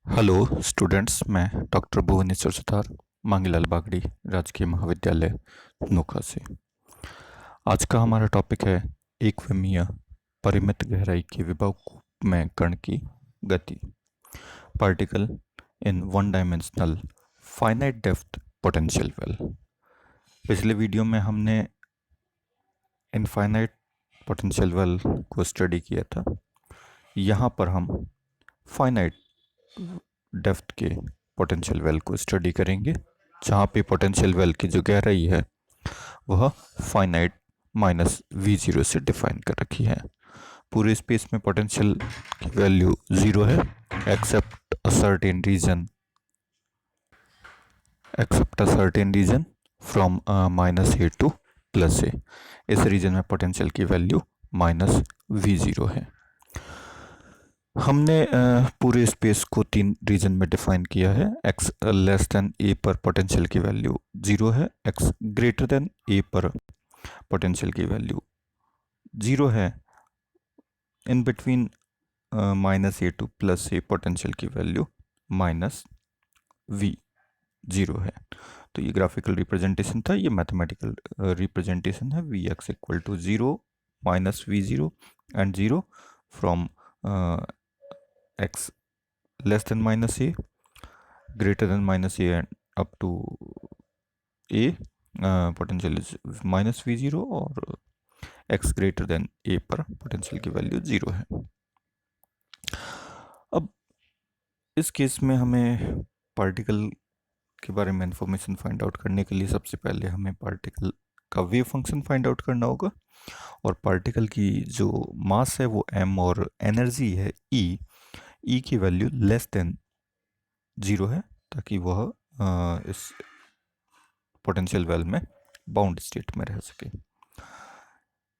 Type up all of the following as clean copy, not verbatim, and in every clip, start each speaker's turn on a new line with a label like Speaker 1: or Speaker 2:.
Speaker 1: Hello students, मैं doctor Bhubaneswar Sutar, Mangilal Bagri, राजकीय महाविद्यालय नोखा से। आज का हमारा टॉपिक है एकविमीय परिमित गहराई के विभव में कण की गति, particle in one dimensional finite depth potential well. पिछले वीडियो में हमने इनफाइनाइट पोटेंशियल वेल को स्टडी किया था। यहाँ पर हम फाइनाइट डेप्थ के पोटेंशियल वेल को स्टडी करेंगे, जहाँ पे पोटेंशियल वेल की जो गहराई है वह फाइनाइट माइनस V0 से डिफाइन कर रखी है। पूरे स्पेस में पोटेंशियल की वैल्यू 0 है except a certain region from -a to +a। इस रीजन में पोटेंशियल की वैल्यू -V0 है। हमने पूरे स्पेस को 3 रीजन में डिफाइन किया है। x लेस देन a पर पोटेंशियल की वैल्यू 0 है, x ग्रेटर देन a पर पोटेंशियल की वैल्यू 0 है, in between -a to +a potential की वैल्यू -V0 है। तो ये ग्राफिकल रिप्रेजेंटेशन था, ये मैथमेटिकल रिप्रेजेंटेशन है। Vx equal to 0 -V0 and 0 from x less than -a, greater than -a and up to a, potential is -V0 और x greater than a पर potential की value 0 है। अब इस केस में हमें पार्टिकल के बारे में इंफॉर्मेशन फाइंड आउट करने के लिए सबसे पहले हमें पार्टिकल का वेव फंक्शन फाइंड आउट करना होगा, और पार्टिकल की जो मास है वो m और एनर्जी है E की वैल्यू लेस देन 0 है, ताकि वह इस पोटेंशियल वेल में बाउंड स्टेट में रह सके।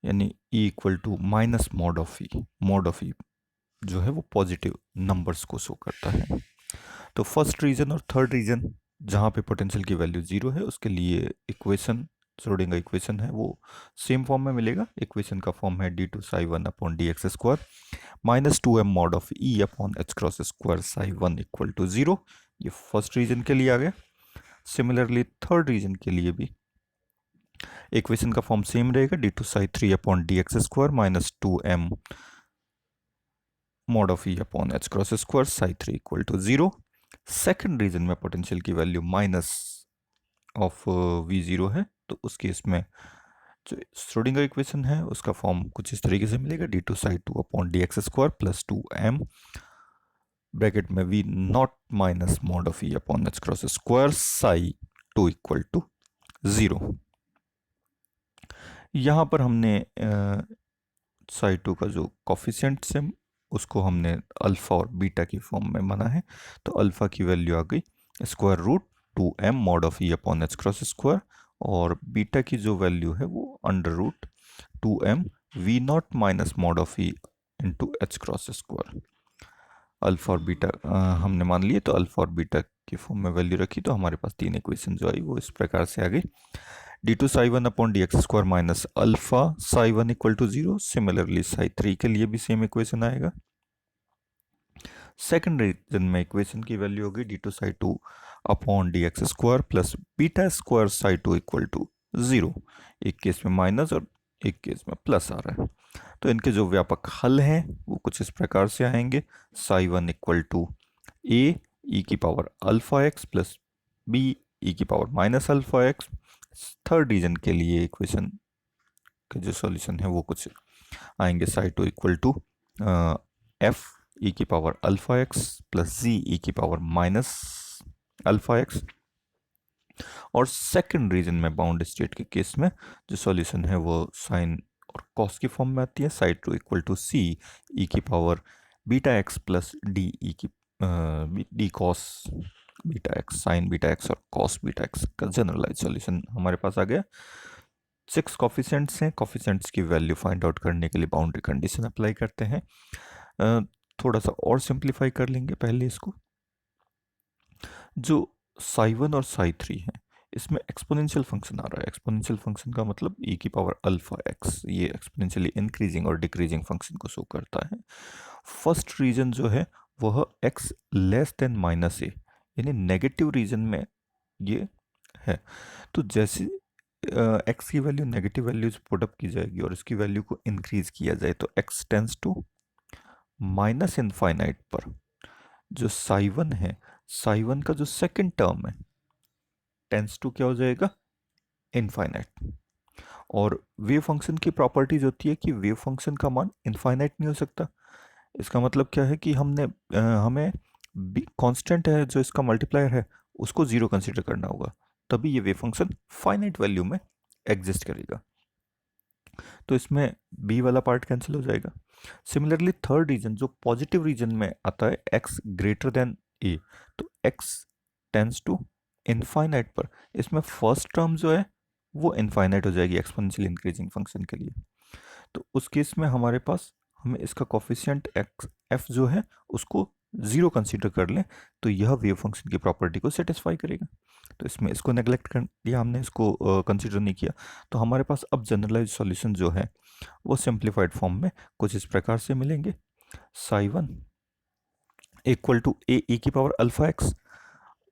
Speaker 1: यानी E equal to minus mod of E जो है वो पॉजिटिव नंबर्स को शो करता है। तो फर्स्ट रीजन और थर्ड रीजन जहाँ पे पोटेंशियल की वैल्यू 0 है उसके लिए इक्वेशन, श्रोडिंगर इक्वेशन है वो सेम फॉर्म में मिलेगा। इक्वेशन का फॉर्म है d2ψ1/dx² -2m mod of E/h² ψ1 equal to 0। ये फर्स्ट रीजन के लिए आ गया। सिमिलरली थर्ड रीजन के लिए भी इक्वेशन का फॉर्म सेम रहेगा, d2ψ3/dx² -2m mod of E/h² ψ3 equal to 0। Second region में पोटेंशियल की वैल्यू माइनस ऑफ V0 है, तो उस केस में जो श्रोडिंगर इक्वेशन है उसका फॉर्म कुछ इस तरीके से मिलेगा, d2ψ2/dx² +2m ब्रैकेट में V0 minus mod of E/h² ψ2 equal to 0। यहाँ पर हमने ψ2 का जो कॉफिशिएंट है उसको हमने अल्फा और बीटा की फॉर्म में माना है। तो अल्फा की वैल्यू आ गई √2m mod of E/h², और बीटा की जो वैल्यू है वो √2m V0 minus mod of E into h²। Alpha और बीटा हमने मान लिए, तो अल्फा और बीटा की फॉर्म में वैल्यू रखी, तो हमारे पास 3 इक्वेशन जो आई वो इस प्रकार से आ गई, d2ψ1/dx² minus alpha ψ1 equal to 0। Similarly ψ3 के लिए भी सेम इक्वेशन आएगा। सेकेंड रीजन में इक्वेशन की वैल्यू होगी d2ψ2/dx² प्लस β² ψ2 इक्वल टू 0। एक केस में माइनस और एक केस में प्लस आ रहा है। तो इनके जो व्यापक हल हैं वो कुछ इस प्रकार से आएंगे, ψ1 equal to a e⁻⁴x plus b e⁻⁻⁴x। Third region के लिए इक्वेशन के जो सॉल्यूशन है वो कुछ आएंगे, ψ2 equal to f e⁻⁴x plus g e⁻⁻⁴x। और सेकंड रीजन में बाउंड स्टेट के केस में जो सॉल्यूशन है वो साइन और कॉस की फॉर्म में आती है, ψ2 equal to c e⁻βx plus d cos βx, sine βx और cos βx का जनरलाइज सॉल्यूशन हमारे पास आ गया। 6 कॉफिशेंट्स हैं, कॉफिशेंट्स की वैल्यू फाइंड आउट करने के लिए बाउंड्री कंडीशन अप्लाई करते हैं। थोड़ा सा और सिंप्लीफाई कर लेंगे पहले इसको। जो ψ1 और ψ3 है इसमें एक्सपोनेंशियल फंक्शन आ रहा है। एक्सपोनेंशियल फंक्शन का मतलब e⁻⁴x, ये एक्सपोनेंशियली इंक्रीजिंग और डिक्रीजिंग फंक्शन को शो करता है। फर्स्ट रीजन जो है वह x लेस देन माइनस ए, यानी नेगेटिव रीजन में ये है। तो जैसे x की वैल्यू नेगेटिव वैल्यूज पुटअप की जाएगी और इसकी वैल्यू को इंक्रीज किया जाए, तो x tends to minus infinite पर जो साई 1 है, साई 1 का जो सेकंड टर्म है टेंस टू क्या हो जाएगा, इनफाइनाइट। और वेव फंक्शन की प्रॉपर्टीज होती है कि वेव फंक्शन का मान इनफाइनाइट नहीं हो सकता। इसका मतलब क्या है कि हमें कांस्टेंट है जो इसका मल्टीप्लायर है उसको जीरो कंसीडर करना होगा, तभी ये वेव फंक्शन फाइनाइट वैल्यू में एग्जिस्ट करेगा। तो इसमें बी वाला पार्ट कैंसिल हो जाएगा। सिमिलरली थर्ड रीजन जो पॉजिटिव रीजन में आता है x ग्रेटर देन ए, तो x टेंस टू इनफाइनाइट पर इसमें फर्स्ट टर्म जो है वो इनफाइनाइट हो जाएगी एक्सपोनेंशियल इंक्रीजिंग फंक्शन के लिए। तो उस केस में हमारे पास हमें इसका कोफिशिएंट एक्स एफ जो है उसको ज़ीरो कंसीडर कर लें, तो यह वेव फंक्शन की प्रॉपर्टी को सेटिस्फाई करेगा। तो इसमें इसको नेग्लेक्ट कर दिया हमने, इसको कंसीडर नहीं किया। तो हमारे पास अब जनरलाइज सॉल्यूशन जो है वो सिंप्लीफाइड फॉर्म में कुछ इस प्रकार से मिलेंगे। साई 1 इक्वल टू ए ई की पावर अल्फा एक्स,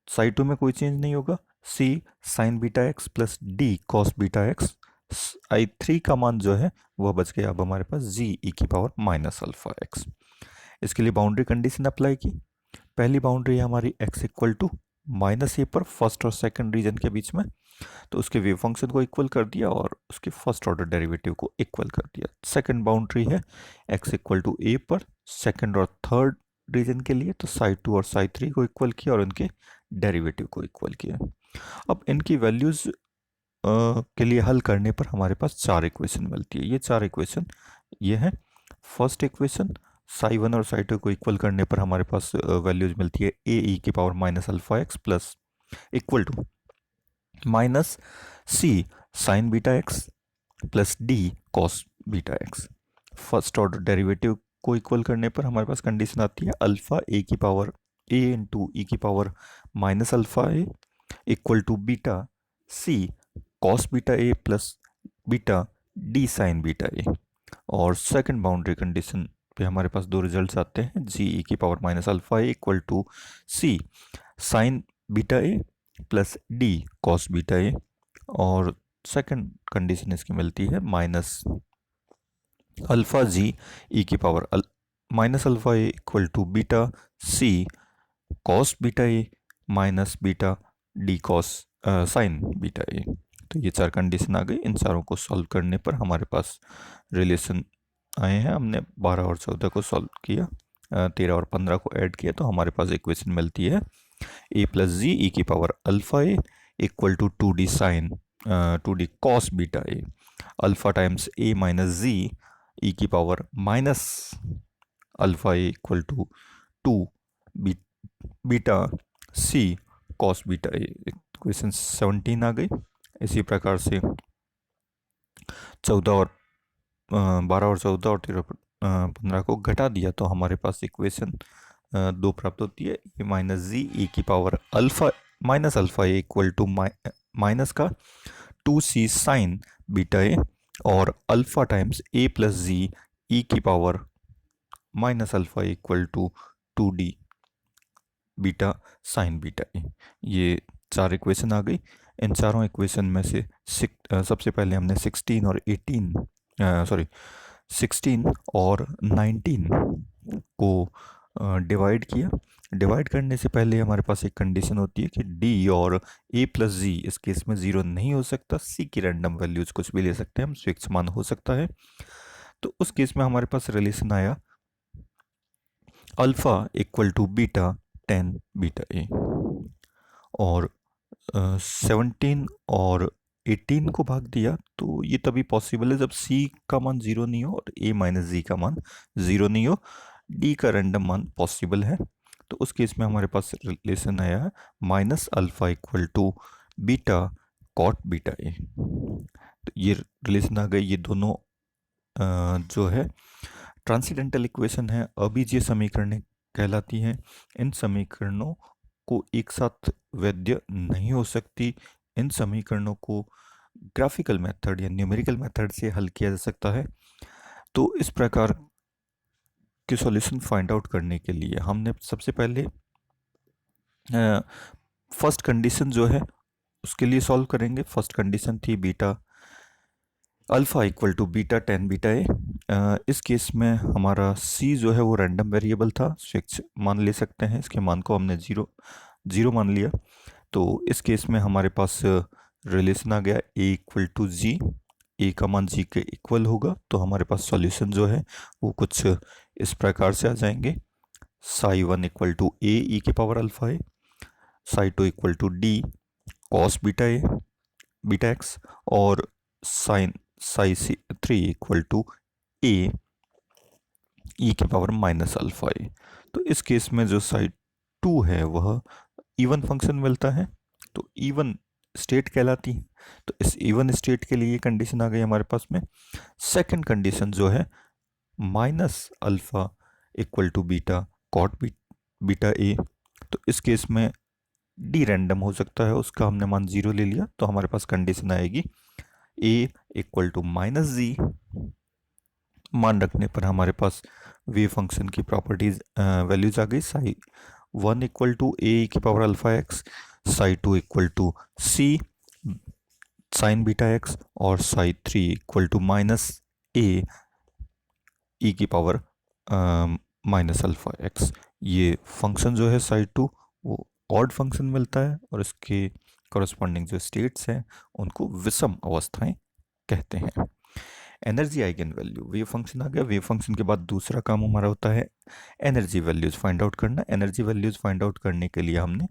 Speaker 1: साई 2 में कोई चेंज नहीं होगा, C sine beta x plus D cos beta x. Psi 3 का मान जो है वह बच गया अब हमारे पास जी ई की पावर माइनस अल्फा एक्स। इसके लिए बाउंड्री कंडीशन अप्लाई की। पहली बाउंड्री है हमारी x इक्वल टू माइनस ए पर फर्स्ट और सेकंड रीजन के बीच में, तो उसके वेव फंक्शन को इक्वल कर दिया और उसके फर्स्ट ऑर्डर डेरिवेटिव को इक्वल कर दिया। सेकंड बाउंड्री है x इक्वल टू ए पर सेकंड और थर्ड रीजन के लिए, तो साई 2 और साई 3 को इक्वल किया और उनके डेरिवेटिव को इक्वल किया। अब इनकी वैल्यूज के लिए हल करने पर हमारे पास चार इक्वेशन मिलती है। ये चार इक्वेशन ये है। फर्स्ट इक्वेशन साई 1 और साई 2 को इक्वल करने पर हमारे पास वैल्यूज मिलती है ए ई की power minus alpha x plus equal to minus C sine beta x plus D cos beta x. First order derivative को इक्वल करने पर हमारे पास कंडीशन आती है अल्फा ए की पावर ए इंटू ई की power minus alpha A equal to beta C cos beta a plus beta D sine beta a. और सेकंड बाउंड्री कंडीशन पे हमारे पास दो रिजल्ट्स आते हैं, जी ई की power minus alpha A equal to C sine beta a plus D cos beta a. और second condition इसकी मिलती है माइनस अल्फा जी ई की power minus alpha A equal to beta C cos beta a minus beta D cos sine beta a. तो ये चार condition आ गई। इन चारों को सॉल्व करने पर हमारे पास रिलेशन आए हैं। हमने 12 और 14 को सॉल्व किया, 13 और 15 को ऐड किया, तो हमारे पास इक्वेशन मिलती है ए प्लस जी ई की power alpha A equal to 2d sine 2d cos beta A alpha times A minus G ई की power minus alpha A equal to 2 beta C cos beta A. Equation 17 आ गई। इसी प्रकार से 14 और 12 और 14 और 13 15 को घटा दिया तो हमारे पास इक्वेशन 2 प्राप्त होती है, ए माइनस जी ई की power alpha minus alpha A equal to minus का 2c साइन बीटा ए और alpha times a plus G ई की power minus alpha equal to 2d beta sine beta a. ये चार इक्वेशन आ गई। इन चारों इक्वेशन में से सबसे पहले हमने 16 और 19 को डिवाइड किया। डिवाइड करने से पहले हमारे पास एक कंडीशन होती है कि डी और ए प्लस जी इस केस में ज़ीरो नहीं हो सकता। सी की रैंडम वैल्यूज कुछ भी ले सकते हैं हम, फिक्स मान हो सकता है। तो उस केस में हमारे पास रिलेशन आया alpha equal to beta 10 beta a. और 17 और 18 को भाग दिया तो ये तभी पॉसिबल है जब सी का मान ज़ीरो नहीं हो और ए माइनस जी का मान ज़ीरो नहीं हो। डी का रैंडम मान पॉसिबल है, तो उस केस में हमारे पास रिलेशन आया है minus alpha equal to beta cot beta a. तो ये रिलेशन आ गई। ये दोनों जो है ट्रांसेंडेंटल इक्वेशन है, अबीजीय समीकरण कहलाती हैं। इन समीकरणों को एक साथ वैध नहीं हो सकती। इन समीकरणों को ग्राफिकल मेथड या न्यूमेरिकल मेथड से हल किया जा सकता है। तो इस प्रकार के सॉल्यूशन फाइंड आउट करने के लिए हमने सबसे पहले फर्स्ट कंडीशन जो है उसके लिए सॉल्व करेंगे। फर्स्ट कंडीशन थी beta alpha equal to beta tan beta a. इस केस में हमारा सी जो है वो रैंडम वेरिएबल था, फिक्स मान ले सकते हैं, इसके मान को हमने ज़ीरो ज़ीरो मान लिया। तो इस केस में हमारे पास रिलेशन आ गया ए इक्वल टू जी, ए का मान जी के इक्वल होगा। तो हमारे पास सॉल्यूशन जो है वो कुछ इस प्रकार से आ जाएंगे। Psi one equal to A E के power alpha A, psi two equal to D cos beta A beta x, और sine psi C three equal to A E के पावर माइनस अल्फा ए। तो इस केस में जो side to है वह even function मिलता है, तो इवन स्टेट कहलाती है। तो इस इवन स्टेट के लिए कंडीशन आ गई हमारे पास में। सेकंड कंडीशन जो है minus alpha equal to beta cot beta a, तो इस केस में डी रैंडम हो सकता है, उसका हमने मान ज़ीरो ले लिया। तो हमारे पास कंडीशन आएगी A equal to minus G. मान रखने पर हमारे पास वेव फंक्शन की प्रॉपर्टीज वैल्यूज आ गई। Psi one equal to A की power alpha x, psi two equal to C sine beta x, और psi three equal to minus A ई की पावर माइनस अल्फा एक्स। ये फंक्शन जो है psi two वो odd function मिलता है, और इसके कॉरस्पॉन्डिंग जो स्टेट्स हैं उनको विषम अवस्थाएं कहते हैं। Energy eigen value, wave function आ गया। वेव फंक्शन के बाद दूसरा काम हमारा होता है एनर्जी वैल्यूज फाइंड आउट करना। एनर्जी वैल्यूज फाइंड आउट करने के लिए हमने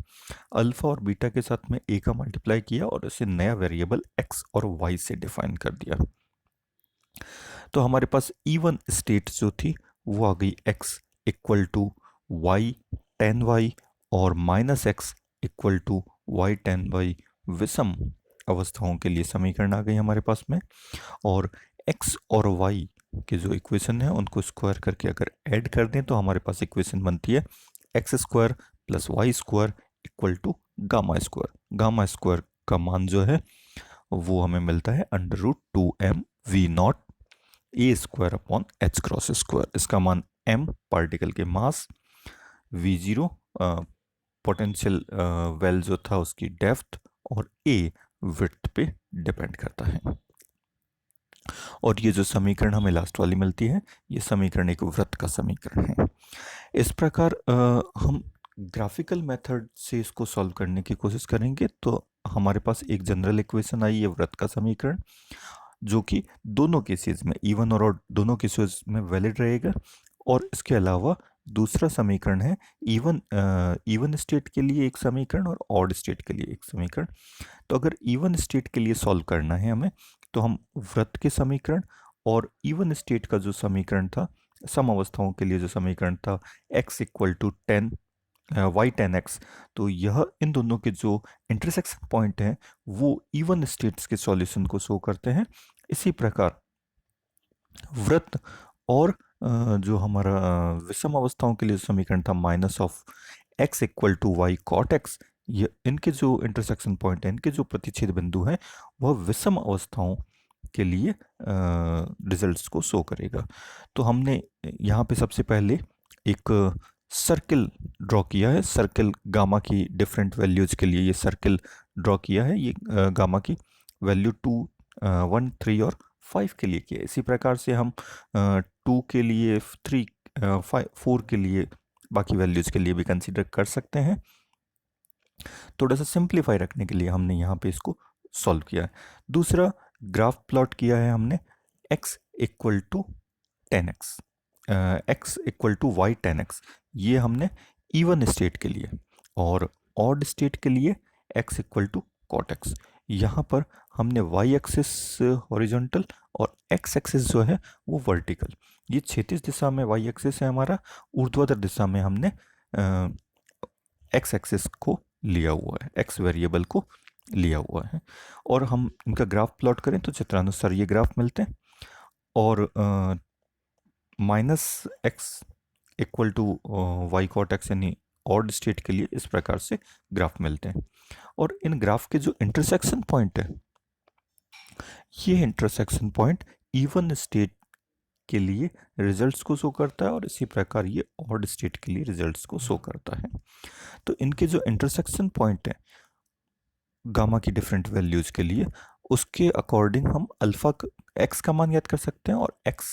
Speaker 1: अल्फा और बीटा के साथ में ए का मल्टीप्लाई किया और इसे नया वेरिएबल एक्स और वाई से डिफाइन कर दिया। तो हमारे पास इवन स्टेट जो थी वो आ गई x equal to y tan y और minus x equal to y tan y. विषम अवस्थाओं के लिए समीकरण आ गई हमारे पास में, और x और y के जो इक्वेशन है उनको स्क्वायर करके अगर ऐड कर दें तो हमारे पास इक्वेशन बनती है x square plus y square equal to gamma square. Gamma square का मान जो है वो हमें मिलता है under root two m V naught a square upon h cross square. इसका मान m पार्टिकल के mass, V zero potential well जो था उसकी डेप्थ, और a विड्थ पे डिपेंड करता है। और ये जो समीकरण हमें लास्ट वाली मिलती है ये समीकरण एक वृत्त का समीकरण है। इस प्रकार हम ग्राफिकल मेथड से इसको सॉल्व करने की कोशिश करेंगे। तो हमारे पास एक जनरल इक्वेशन आई है वृत्त का समीकरण, जो कि दोनों केसेस में इवन और ऑड दोनों केसेस में वैलिड रहेगा। और इसके अलावा दूसरा समीकरण है इवन स्टेट के लिए एक समीकरण और ऑड स्टेट के लिए एक समीकरण। तो अगर इवन स्टेट के लिए सॉल्व करना है हमें तो हम वृत्त के समीकरण और इवन स्टेट का जो समीकरण था सम अवस्थाओं के लिए जो समीकरण था x equal to tan y tan x, तो यह इन दोनों के जो इंटरसेक्शन पॉइंट हैं वो इवन स्टेट्स के सॉल्यूशन को शो करते हैं। इसी प्रकार वृत्त और जो हमारा विषम अवस्थाओं के लिए समीकरण था minus of x equal to y cot x, ये इनके जो इंटरसेक्शन पॉइंट हैं, इनके जो प्रतिच्छेद बिंदु हैं वह विषम अवस्थाओं के लिए रिजल्ट्स को शो करेगा। तो हमने यहाँ पे सबसे पहले एक सर्किल ड्रॉ किया है। सर्किल गामा की डिफरेंट वैल्यूज के लिए ये सर्किल ड्रॉ किया है। ये गामा की वैल्यू 2, 1, 3 और 5 के लिए किया। इसी प्रकार से हम 2 के लिए 3, 5, 4 के लिए बाकी वैल्यूज के लिए भी कंसीडर कर सकते हैं। थोड़ा सा सिंप्लीफाई रखने के लिए हमने यहाँ पे इसको सॉल्व किया है। दूसरा ग्राफ प्लॉट किया है हमने x equal to 10x, x equal to y 10x, ये हमने इवन स्टेट के लिए, और ऑड स्टेट के लिए x equal to cot x. यहाँ पर हमने y एक्सिस हॉरिजॉन्टल और x एक्सिस जो है वो वर्टिकल, ये क्षैतिज दिशा में y एक्सिस है हमारा, ऊर्ध्वाधर दिशा में हमने x एक्सिस को लिया हुआ है, x वेरिएबल को लिया हुआ है। और हम इनका ग्राफ प्लॉट करें तो चित्रानुसार ये ग्राफ मिलते हैं। और minus x equal to y cot x यानी ऑड स्टेट के लिए इस प्रकार से ग्राफ मिलते हैं। और इन ग्राफ के जो इंटरसेक्शन पॉइंट है, ये इंटरसेक्शन पॉइंट इवन स्टेट के लिए रिजल्ट्स को शो करता है और इसी प्रकार ये ऑड स्टेट के लिए रिजल्ट्स को शो करता है। तो इनके जो इंटरसेक्शन पॉइंट है गामा की डिफरेंट वैल्यूज के लिए, उसके अकॉर्डिंग हम अल्फा एक्स का मान याद कर सकते हैं और x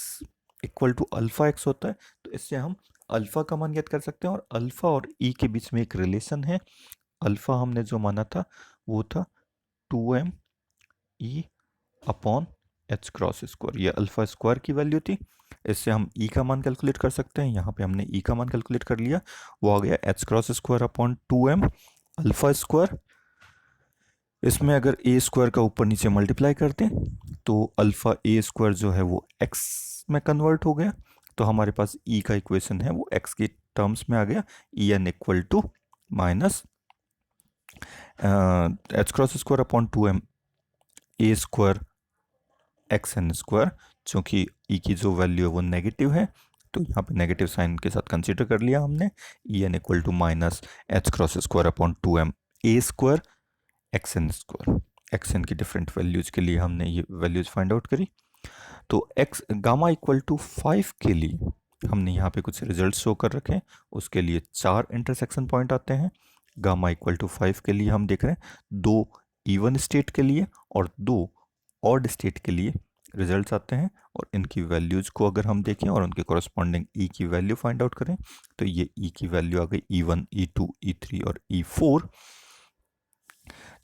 Speaker 1: equal to alpha x होता है, तो इससे हम अल्फा का मान याद कर सकते हैं। और अल्फा और ई के बीच में एक रिलेशन है। अल्फा हमने जो माना था वो था 2m ई अपॉन एच क्रॉस स्क्वायर, ये अल्फा स्क्वायर की वैल्यू थी। इससे हम ई का मान कैलकुलेट कर सकते हैं। यहाँ पे हमने ई का मान कैलकुलेट कर लिया, वो आ गया H cross square upon 2m alpha square. इसमें अगर ए स्क्वायर का ऊपर नीचे मल्टीप्लाई करते हैं तो अल्फा ए स्क्वायर जो है वो एक्स में कन्वर्ट हो गया, तो हमारे पास ई का इक्वेशन है वो एक्स के टर्म्स में आ गया, E n equal to minus h cross square upon 2m a square x n square. चूँकि ई की जो वैल्यू है वो नेगेटिव है तो यहाँ पे नेगेटिव साइन के साथ कंसीडर कर लिया हमने, E n equal to minus h cross square upon 2m a square x n square. X n की डिफरेंट वैल्यूज के लिए हमने ये वैल्यूज फाइंड आउट करी। तो एक्स गामा इक्वल टू 5 के लिए हमने यहाँ पे कुछ रिजल्ट शो कर रखे हैं। उसके लिए 4 इंटरसेक्शन पॉइंट आते हैं। गामा इक्वल टू 5 के लिए हम देख रहे हैं 2 इवन स्टेट के लिए और 2 ऑड स्टेट के लिए रिजल्ट्स आते हैं। और इनकी वैल्यूज को अगर हम देखें और उनके कॉरस्पॉन्डिंग ई की वैल्यू फाइंड आउट करें तो ये ई की वैल्यू आ गई E1 E2 E3 और E4,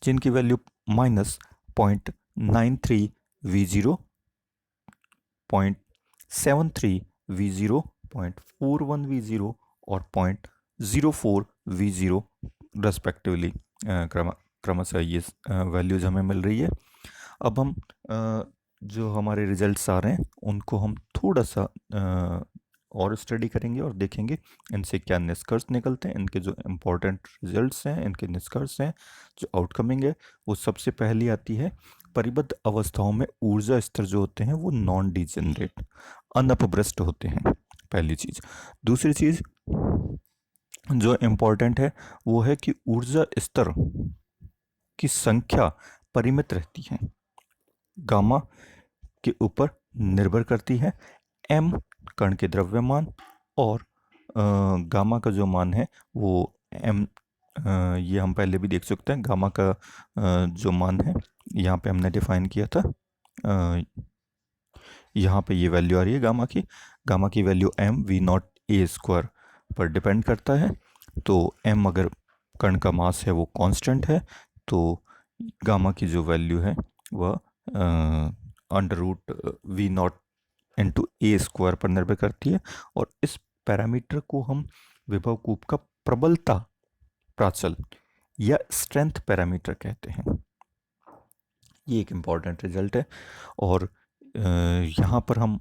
Speaker 1: जिनकी value minus 0.93 V0, 0.73 V0, 0.41 V0 और 0.04 V0 रेस्पेक्टिवली क्रमशः ये वैल्यूज हमें मिल रही है। अब हम जो हमारे रिजल्ट्स आ रहे हैं उनको हम थोड़ा सा और स्टडी करेंगे और देखेंगे इनसे क्या निष्कर्ष निकलते हैं। इनके जो इम्पोर्टेंट रिजल्ट्स हैं, इनके निष्कर्ष हैं, जो आउटकमिंग है, वो सबसे पहली आती है परिबद्ध अवस्थाओं में ऊर्जा स्तर जो होते हैं वो नॉन डिजेनरेट अनअपभ्रष्ट होते हैं, पहली चीज़। दूसरी चीज़ जो इम्पोर्टेंट है वो है कि ऊर्जा स्तर की संख्या परिमित रहती है, गामा के ऊपर निर्भर करती है। m कण के द्रव्यमान और गामा का जो मान है वो m, ये हम पहले भी देख सकते हैं। गामा का जो मान है यहाँ पे हमने डिफाइन किया था, यहाँ पे ये वैल्यू आ रही है गामा की value m v not a square पर डिपेंड करता है। तो m अगर कण का मास है वो कांस्टेंट है तो गामा की जो वैल्यू है वह under root V naught into a square पर निर्भर करती है। और इस पैरामीटर को हम विभव कूप का प्रबलता प्राचल या स्ट्रेंथ पैरामीटर कहते हैं। ये एक इम्पॉर्टेंट रिजल्ट है। और यहाँ पर हम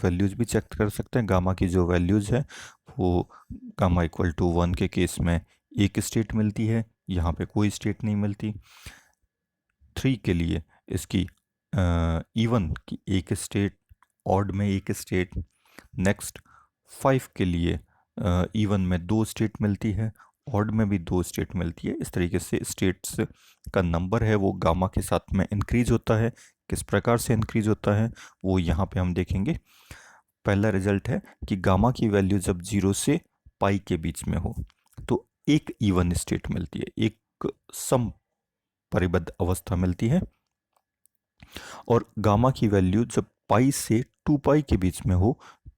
Speaker 1: वैल्यूज़ भी चेक कर सकते हैं। गामा की जो वैल्यूज़ है वो गामा इक्वल टू 1 के केस में एक स्टेट मिलती है, यहाँ पे कोई स्टेट नहीं मिलती। 3 के लिए इसकी इवन की एक स्टेट, ऑड में एक स्टेट। नेक्स्ट 5 के लिए इवन में 2 स्टेट मिलती है, ऑड में भी 2 स्टेट मिलती है। इस तरीके से स्टेट्स का नंबर है वो गामा के साथ में इंक्रीज होता है। किस प्रकार से इंक्रीज होता है वो यहाँ पे हम देखेंगे। पहला रिजल्ट है कि गामा की वैल्यू जब 0 से पाई के बीच में हो तो एक इवन स्टेट मिलती है, एक सम परिबद्ध अवस्था मिलती है। और गामा की वैल्यू जब पाई से 2 पाई के बीच में हो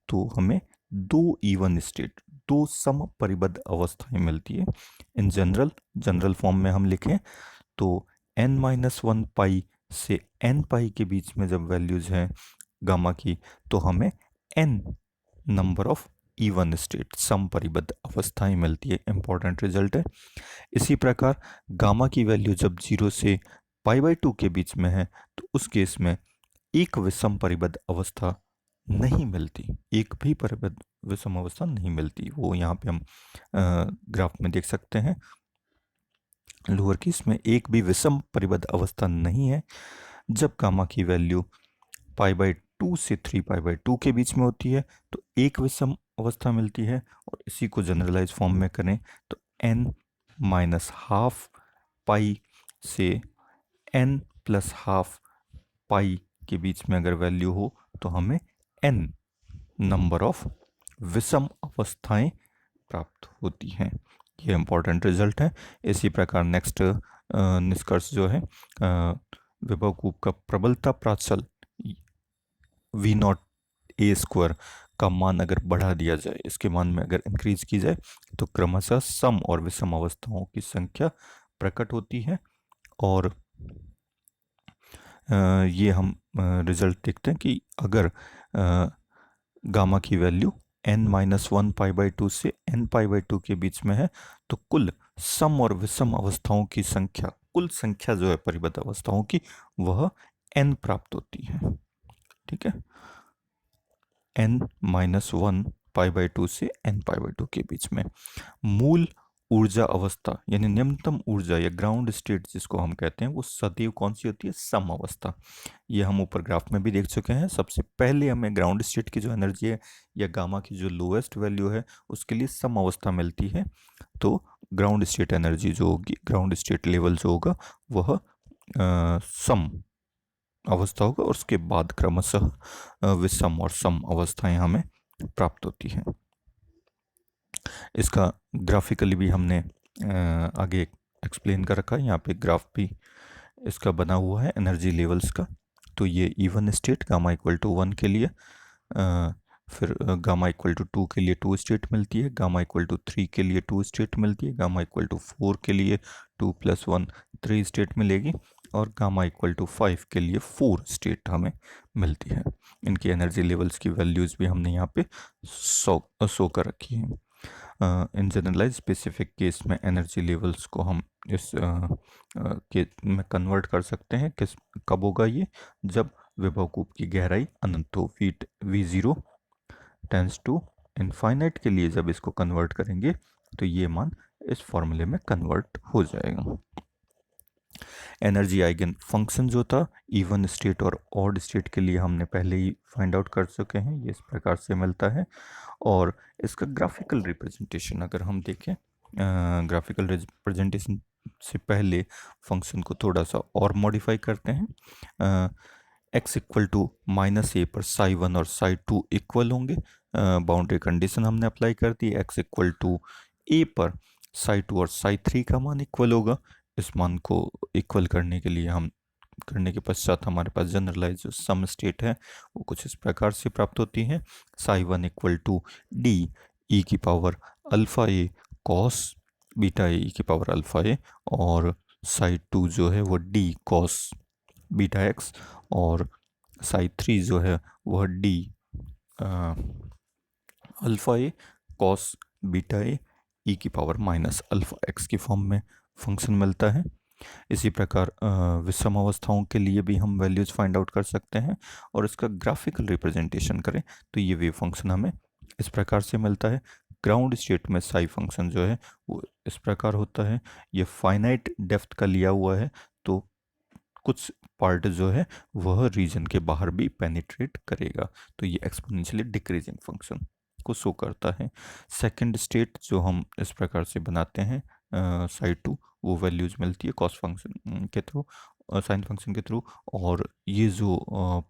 Speaker 1: तो हमें 2 इवन स्टेट, 2 सम परिबद्ध अवस्थाएं मिलती है। इन जनरल फॉर्म में हम लिखें तो n-1 पाई से n पाई के बीच में जब वैल्यूज हैं गामा की तो हमें n number of even state सम परिबद्ध अवस्थाएं मिलती है। इंपॉर्टेंट रिजल्ट है। इसी प्रकार गामा की वैल्यू जब 0 से पाई बाई 2 के बीच में है तो उस केस में एक विषम परिबद्ध अवस्था नहीं मिलती, एक भी परिबद्ध विषम अवस्था नहीं मिलती। वो यहाँ पे हम ग्राफ में देख सकते हैं, लोअर केस में एक भी विषम परिबद्ध अवस्था नहीं है। जब गामा की वैल्यू पाई बाई 2 से 3 पाई बाई 2 के बीच में होती है तो एक विषम अवस्था मिलती है। और इसी को जनरलाइज फॉर्म में करें तो n माइनस हाफ पाई से n प्लस हाफ पाई के बीच में अगर वैल्यू हो तो हमें n नंबर ऑफ विषम अवस्थाएं प्राप्त होती हैं। ये इंपॉर्टेंट रिजल्ट है। इसी प्रकार नेक्स्ट निष्कर्ष जो है, विभव कूप का प्रबलता प्राचल वी नॉट ए स्क्वायर का मान अगर बढ़ा दिया जाए, इसके मान में अगर इंक्रीज की जाए, तो क्रमशः सम और विषम अवस्थाओं की संख्या प्रकट होती है। और ये हम रिजल्ट देखते हैं कि अगर गामा की वैल्यू n-1 π/2 से n π/2 के बीच में है, तो कुल सम और विषम अवस्थाओं की संख्या, कुल संख्या जो है परिबद्ध अवस्थाओं की, वह n प्राप्त होती है। ठीक है, n-1 π/2 से n π/2 के बीच में। मूल ऊर्जा अवस्था यानी निम्नतम ऊर्जा या ग्राउंड स्टेट जिसको हम कहते हैं, वो सदैव कौन सी होती है? सम अवस्था। ये हम ऊपर ग्राफ में भी देख चुके हैं। सबसे पहले हमें ग्राउंड स्टेट की जो एनर्जी है या गामा की जो लोएस्ट वैल्यू है, उसके लिए सम अवस्था मिलती है। तो ग्राउंड स्टेट एनर्जी जो होगी, ग्राउंड स्टेट लेवल जो होगा, वह सम अवस्था होगा, और उसके बाद क्रमशः विषम और सम अवस्थाएं हमें प्राप्त होती हैं। इसका ग्राफिकली भी हमने आगे एक्सप्लेन कर रखा है। यहाँ पे ग्राफ भी इसका बना हुआ है एनर्जी लेवल्स का। तो ये even state gamma equal to 1 के लिए, फिर गामा इक्वल टू 2 के लिए 2 स्टेट मिलती है, गामा इक्वल टू 3 के लिए 2 स्टेट मिलती है, गामा इक्वल टू 4 के लिए 2 + 1 3 स्टेट मिलेगी, और गामा इक्वल टू 5 के लिए 4 स्टेट हमें मिलती है। इनकी एनर्जी लेवल्स की वैल्यूज़ भी हमने यहाँ पे शो कर रखी है। इन जनरलाइज स्पेसिफिक केस में एनर्जी लेवल्स को हम इस के में कन्वर्ट कर सकते हैं। कब होगा ये? जब विभव कूप की गहराई अनंत हो। V0 टेंस टू इनफाइनाइट के लिए जब इसको कन्वर्ट करेंगे, तो ये मान इस फॉर्मूले में कन्वर्ट हो जाएगा। एनर्जी आइगन फंक्शन जो था इवन स्टेट और ऑड स्टेट के लिए हमने पहले ही फाइंड आउट कर चुके हैं। ये इस प्रकार से मिलता है। और इसका ग्राफिकल रिप्रेजेंटेशन अगर हम देखें, ग्राफिकल रिप्रेजेंटेशन से पहले फंक्शन को थोड़ा सा और मॉडिफाई करते हैं। x इक्वल टू -a पर ψ1 और ψ2 इक्वल होंगे। बाउंड्री कंडीशन हमने अप्लाई कर दी। x इक्वल टू a पर ψ2 और ψ3 का मान इक्वल होगा। इस मान को इक्वल करने के लिए हम करने के पश्चात हमारे पास जनरलाइज जो सम स्टेट है, वो कुछ इस प्रकार से प्राप्त होती है। ψ1 इक्वल टू d e की power alpha A cos beta ए की पावर अल्फा ए, और ψ2 जो है वो d कॉस बीटा एक्स, और ψ3 जो है वह d alpha A cos beta A ई की पावर माइनस अल्फा एक्स की फॉर्म में फंक्शन मिलता है। इसी प्रकार विषम अवस्थाओं के लिए भी हम वैल्यूज फाइंड आउट कर सकते हैं, और इसका ग्राफिकल रिप्रेजेंटेशन करें तो ये वेव फंक्शन हमें इस प्रकार से मिलता है। ग्राउंड स्टेट में साई फंक्शन जो है वो इस प्रकार होता है। ये फाइनाइट डेप्थ का लिया हुआ है, तो कुछ पार्ट जो है वह रीजन के बाहर भी पेनिट्रेट करेगा, तो ये एक्सपोनेंशियली डिक्रीजिंग फंक्शन को शो करता है। सेकंड स्टेट जो हम इस प्रकार से बनाते हैं, ψ2 वो वैल्यूज मिलती है कॉस फंक्शन के थ्रू, साइन फंक्शन के थ्रू, और ये जो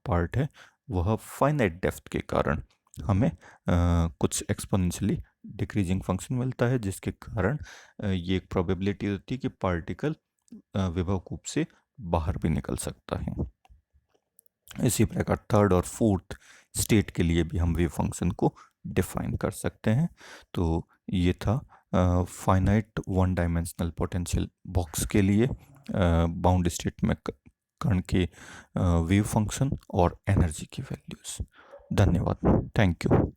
Speaker 1: पार्ट है वह फाइनाइट डेप्थ के कारण हमें कुछ एक्सपोनेंशियली डिक्रीजिंग फंक्शन मिलता है, जिसके कारण ये एक प्रोबेबिलिटी होती है कि पार्टिकल विभव कूप से बाहर भी निकल सकता है। इसी प्रकार थर्ड और फोर्थ स्टेट के लिए भी हम वेव फंक्शन को डिफाइन कर सकते हैं। तो ये था finite one dimensional potential box के लिए बाउंड स्टेट में कण के वेव फंक्शन और एनर्जी की वैल्यूज। धन्यवाद, थैंक यू।